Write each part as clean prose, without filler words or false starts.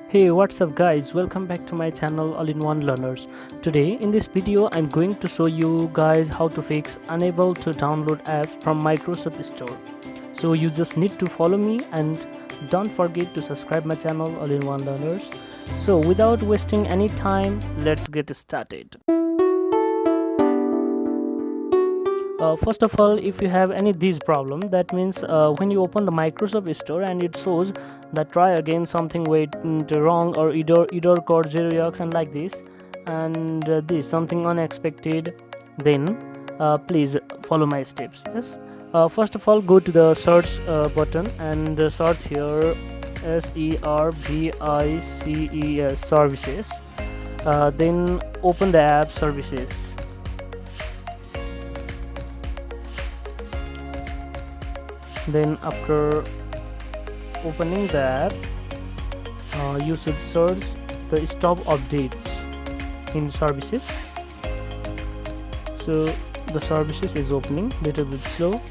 Hey, what's up guys, welcome back to my channel All-in-One Learners. Today in this video I'm going to show you guys how to fix unable to download apps from Microsoft Store. So you just need to follow me and don't forget to subscribe my channel All-in-One Learners. So without wasting any time, let's get started. First of all, if you have any this problem, that means when you open the Microsoft Store and it shows that try again something went wrong or error code 0x and like this, and this something unexpected, then please follow my steps. Yes. First of all, go to the search button and search here SERVICES services. Then open the app services. Then after opening the app, you should search the stop updates in services. So the services is opening, little bit slow.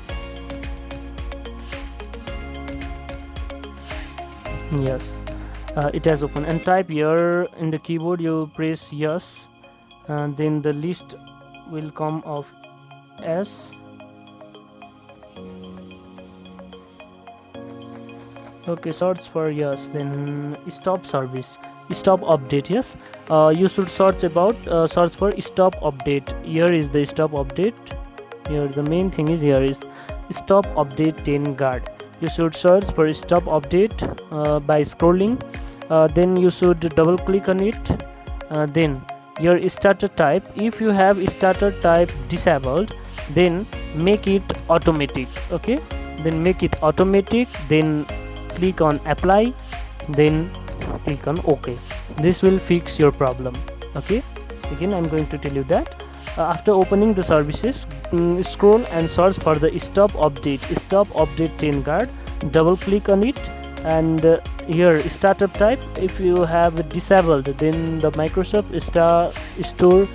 Yes, it has opened, and type here in the keyboard, you press yes, and then the list will come of S. Okay, search for yes, then stop service, stop update. Yes, you should search about search for stop update. Here is the stop update. Here the main thing is here is stop update 10 guard. You should search for stop update by scrolling. Then you should double click on it. Then your starter type, if you have starter type disabled, then make it automatic. Okay, then make it automatic, then click on apply, then click on OK. This will fix your problem. Okay, again I'm going to tell you that after opening the services, scroll and search for the stop update 10 guard, double click on it, and here startup type, if you have disabled, then the Microsoft Store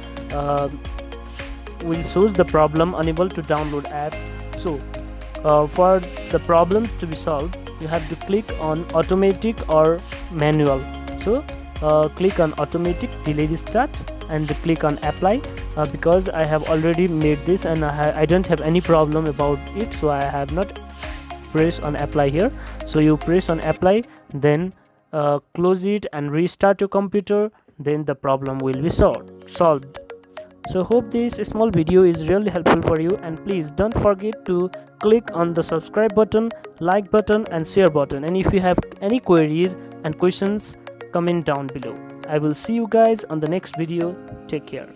will show the problem unable to download apps. So for the problem to be solved, you have to click on automatic or manual. So click on automatic, delay the start, and click on apply. Because I have already made this and I don't have any problem about it, so I have not pressed on apply here. So you press on apply, then close it and restart your computer, then the problem will be solved. So hope this small video is really helpful for you, and please don't forget to click on the subscribe button, like button, and share button. And if you have any queries and questions, comment down below. I will see you guys on the next video. Take care.